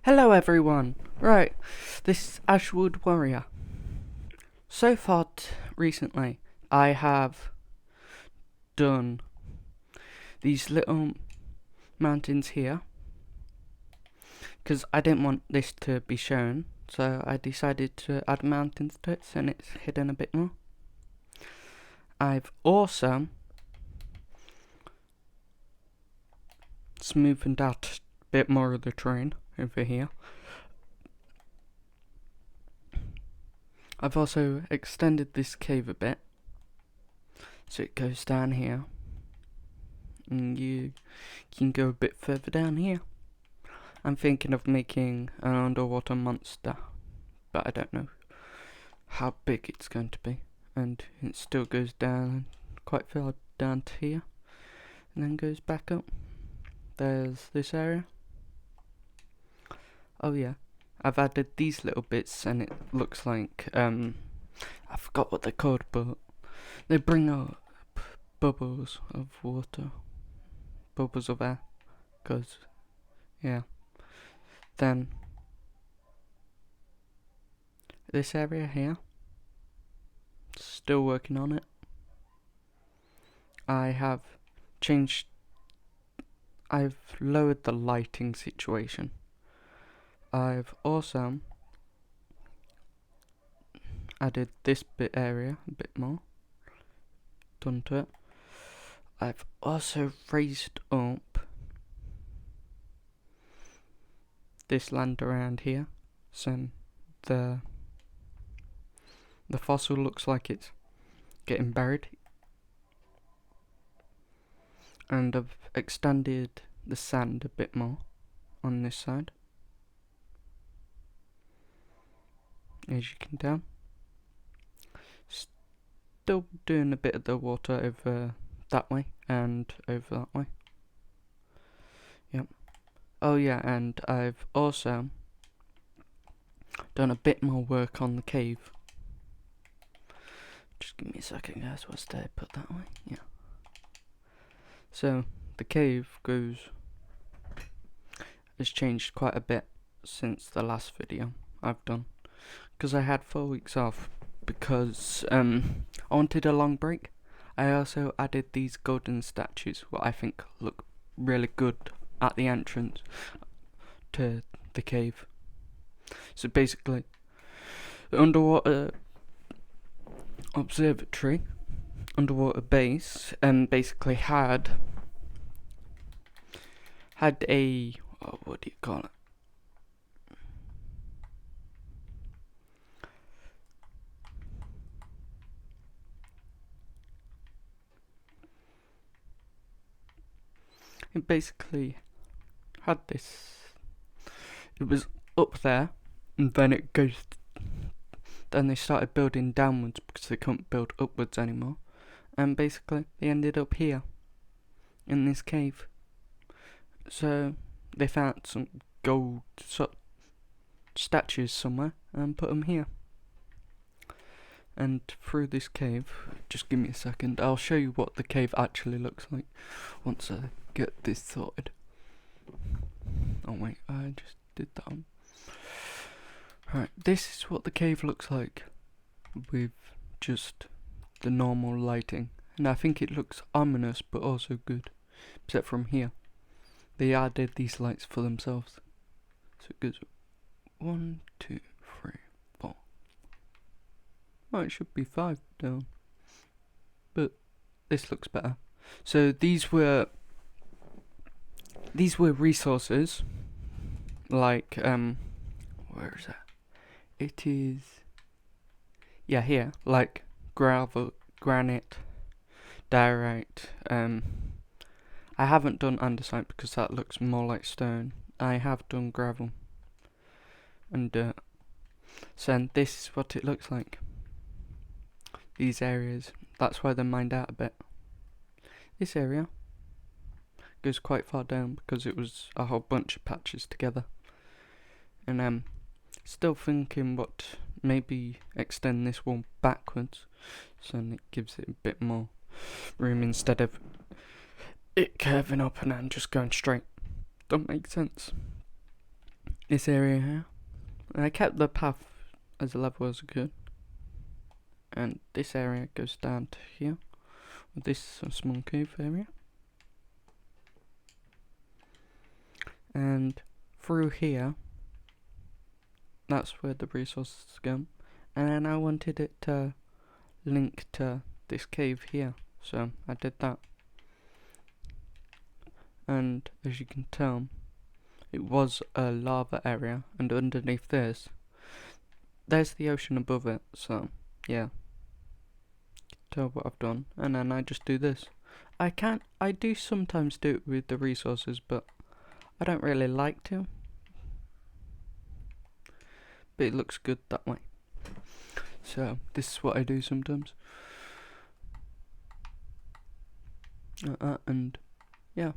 Hello everyone! Right, this is Ashwood Warrior. So far recently, I have done these little mountains here, because I didn't want this to be shown, so I decided to add mountains to it, so it's hidden a bit more. I've also smoothened out a bit more of the terrain over here. I've also extended this cave a bit, so it goes down here, and you can go a bit further down here. I'm thinking of making an underwater monster, but I don't know how big it's going to be, and it still goes down quite far down to here, and then goes back up. There's this area. Oh yeah, I've added these little bits, and it looks like I forgot what they're called, but they bring up bubbles of water, bubbles of air, 'cause yeah. Then this area here, still working on it. I've lowered the lighting situation. I've also added this bit area a bit more, done to it. I've also raised up this land around here, so the fossil looks like it's getting buried, and I've extended the sand a bit more on this side, as you can tell. Still doing a bit of the water over that way and over that way. Yep. Oh yeah, and I've also done a bit more work on the cave. Just give me a second, guys. What's there? Put that way. Yeah. So the cave has changed quite a bit since the last video I've done, because I had 4 weeks off because I wanted a long break. I also added these golden statues, what I think look really good at the entrance to the cave. So basically, the underwater observatory, underwater base, basically had a what do you call it? It basically had this. It was up there, and then it goes. Then they started building downwards because they couldn't build upwards anymore, and basically they ended up here, in this cave. So they found some gold statues somewhere and put them here. And through this cave, just give me a second, I'll show you what the cave actually looks like once I get this sorted. Oh wait, I just did that one. Right, this is what the cave looks like with just the normal lighting, and I think it looks ominous but also good, except from here. They added these lights for themselves, so it goes 1, 2, 3, 4. Oh, it should be 5 down, but this looks better. So these were resources like where is that? It is here, like gravel, granite, diorite. I haven't done andesite because that looks more like stone. I have done gravel and dirt. So this is what it looks like. These areas, that's why they're mined out a bit. This area goes quite far down because it was a whole bunch of patches together. And still thinking what maybe extend this wall backwards, so it gives it a bit more room instead of it curving up and then just going straight. Don't make sense. this area here. And I kept the path as level as I could. And this area goes down to here. With this small cave area. And through here, that's where the resources go. And then I wanted it to link to this cave here, so I did that. And as you can tell, it was a lava area, and underneath this, there's the ocean above it, so yeah. Tell what I've done, and then I just do this. I do sometimes do it with the resources, but I don't really like to. But it looks good that way. So this is what I do sometimes. And yeah.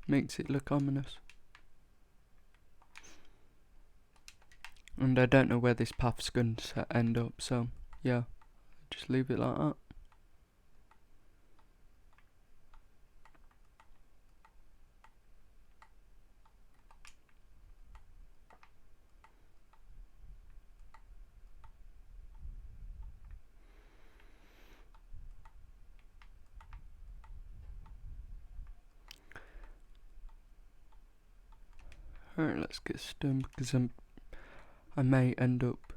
Makes it look ominous. And I don't know where this path's going to end up, so yeah. Just leave it like that. Alright, let's get started because I may end up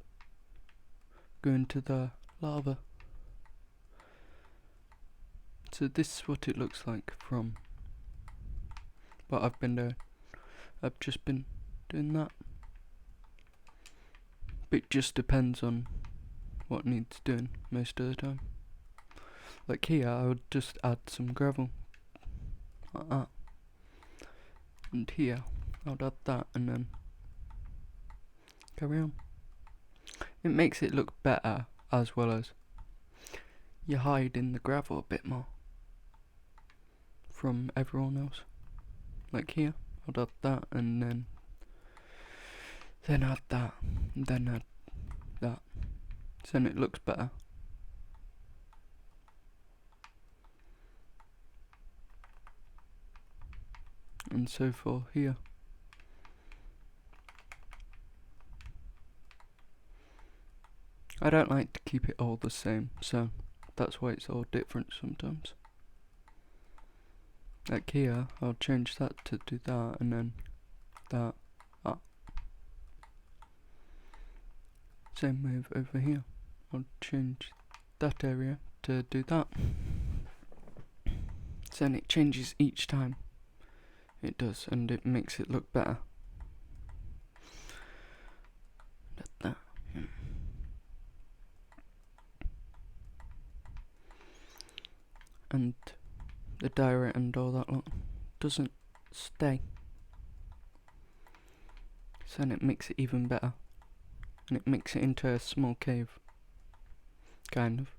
going to the lava. So this is what it looks like from what I've been doing. I've just been doing that. But it just depends on what needs doing most of the time. Like here, I would just add some gravel. Like that. And here, I would add that and then carry on. It makes it look better, as well as you hide in the gravel a bit more from everyone else. Like here, I'd add that and then add that, and then add that. So then it looks better. And so for here. I don't like to keep it all the same, so that's why it's all different sometimes. Like here, I'll change that to do that, and then that. Same with over here. I'll change that area to do that. So then it changes each time. It does, and it makes it look better. That. And the diary and all that lot doesn't stay. So then it makes it even better. And it makes it into a small cave. Kind of.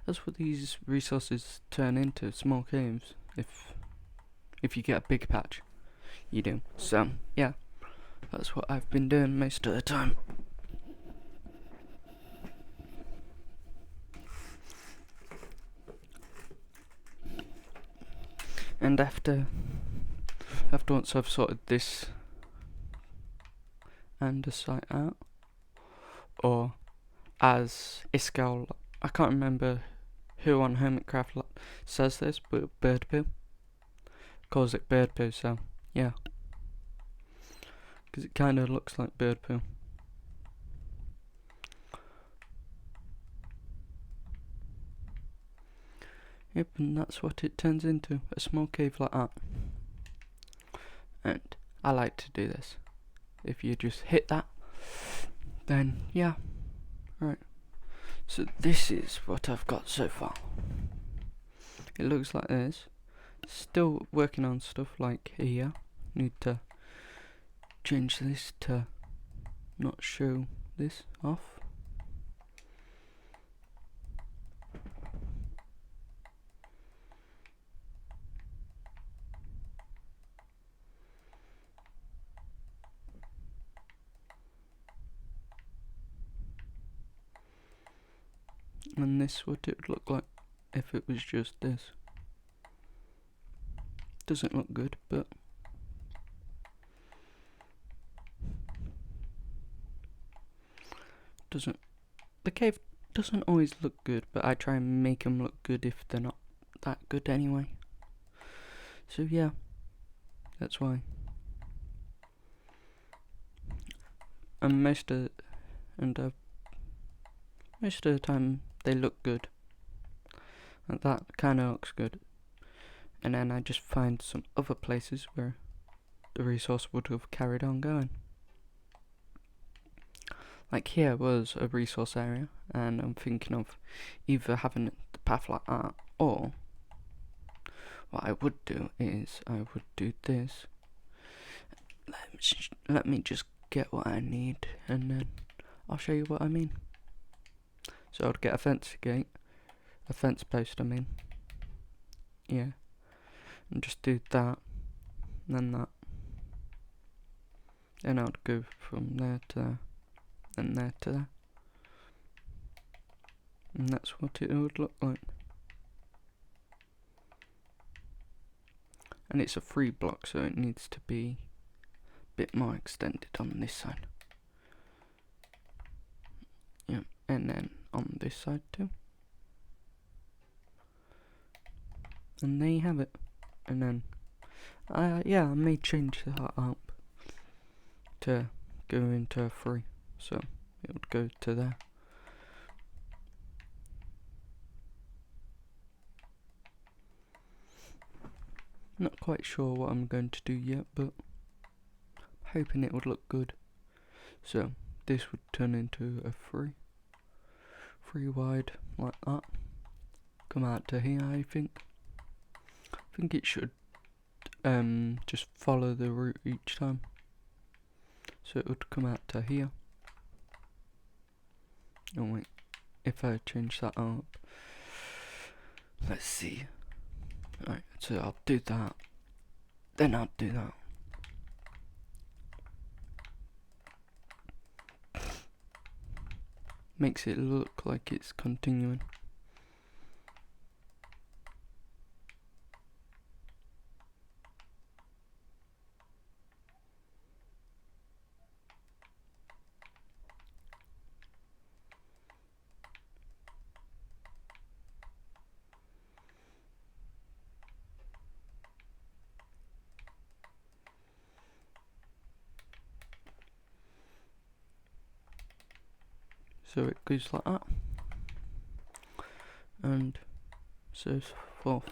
That's what these resources turn into, small caves. If you get a big patch. You do. So, yeah. That's what I've been doing most of the time. And after once I've sorted this and the site out, or as Iskall, I can't remember who on Hermitcraft says this, but bird poo calls it bird poo, so yeah, because it kind of looks like bird poo. Yep, and that's what it turns into, a small cave like that. And I like to do this. If you just hit that, then yeah. Right. So this is what I've got so far. It looks like this. Still working on stuff like here. Need to change this to not show this off. And this is what it would look like if it was just this. Doesn't look good, but doesn't. The cave doesn't always look good, but I try and make them look good if they're not that good anyway. So yeah, that's why. And most of the time they look good. And that kind of looks good. And then I just find some other places where the resource would have carried on going. Like here was a resource area, and I'm thinking of either having the path like that, or what I would do is I would do this. Let me just get what I need, and then I'll show you what I mean. So I'd get a fence post, I mean. Yeah. And just do that, and then that. Then I'd go from there to there, and there to there. And that's what it would look like. And it's a 3 block, so it needs to be a bit more extended on this side. Yeah, and then on this side too. And there you have it. And then, I may change that up to go into a 3, so it would go to there. Not quite sure what I'm going to do yet, but hoping it would look good. So this would turn into a 3 wide like that. Come out to here, I think. I think it should just follow the route each time. So it would come out to here. Oh wait, if I change that up, let's see. Alright, so I'll do that. Then I'll do that. Makes it look like it's continuing. So it goes like that, and so forth.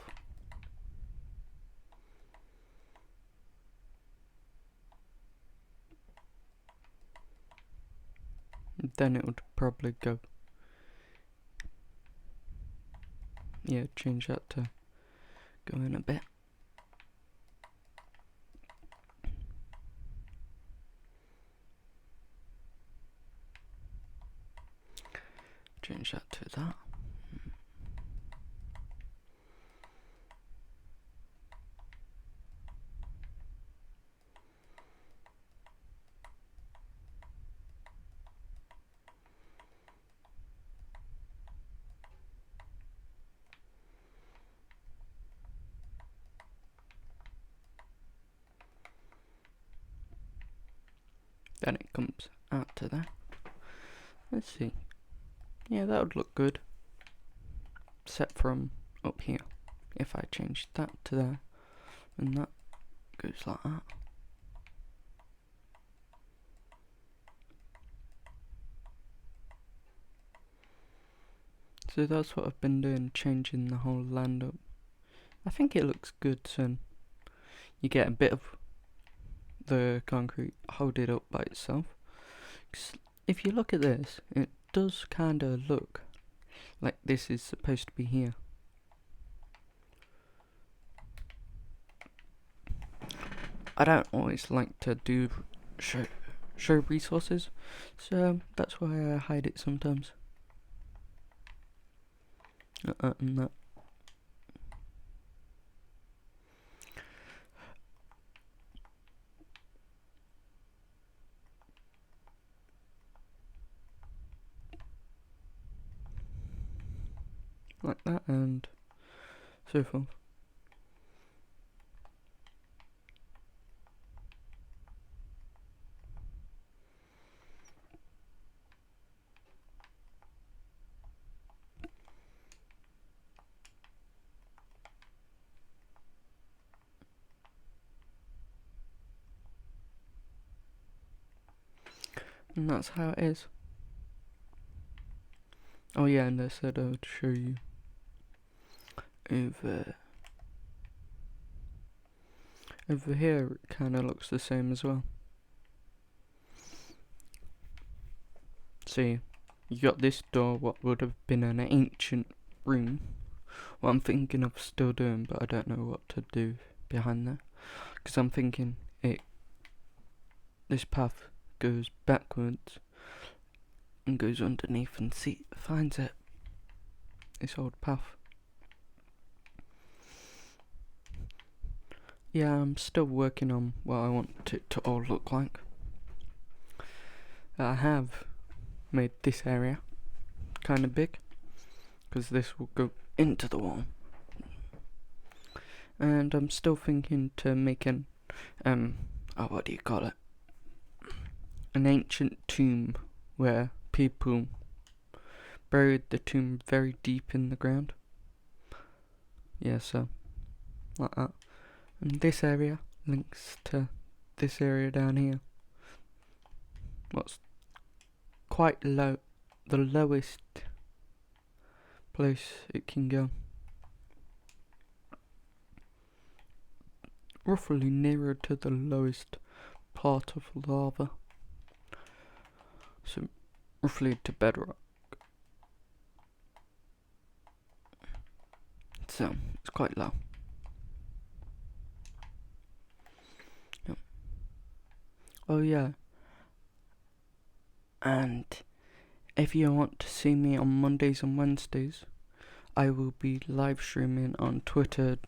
And then it would probably go. Yeah, change that to go in a bit. Change that to that. Then it comes out to there. Let's see. Yeah, that would look good. Set from up here. If I change that to there, and that goes like that. So that's what I've been doing, changing the whole land up. I think it looks good, so you get a bit of the concrete hold it up by itself. 'Cause if you look at this, it does kinda look like this is supposed to be here. I don't always like to do show resources, so that's why I hide it sometimes. And that. Like that, and so forth. And that's how it is. Oh yeah, and I said I would show you over here. It kind of looks the same as well. See, you got this door, what would have been an ancient room. What I'm thinking of still doing, but I don't know what to do behind there, because I'm thinking this path goes backwards and goes underneath and finds it. This old path. Yeah, I'm still working on what I want it to all look like. I have made this area kind of big, because this will go into the wall. And I'm still thinking to make an, what do you call it? An ancient tomb where people buried the tomb very deep in the ground. Yeah, so, like that. And this area links to this area down here. What's quite low, the lowest place it can go. Roughly nearer to the lowest part of lava. So, roughly to bedrock. So, it's quite low. Yep. Oh yeah. And if you want to see me on Mondays and Wednesdays, I will be live streaming on Twitter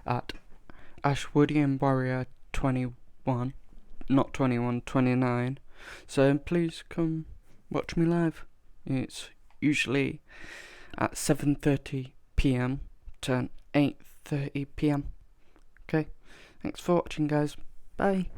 at AshwoodianWarrior21, not 21, 29. So please come watch me live. It's usually at 7:30 PM to 8:30 PM. Okay, thanks for watching, guys. Bye.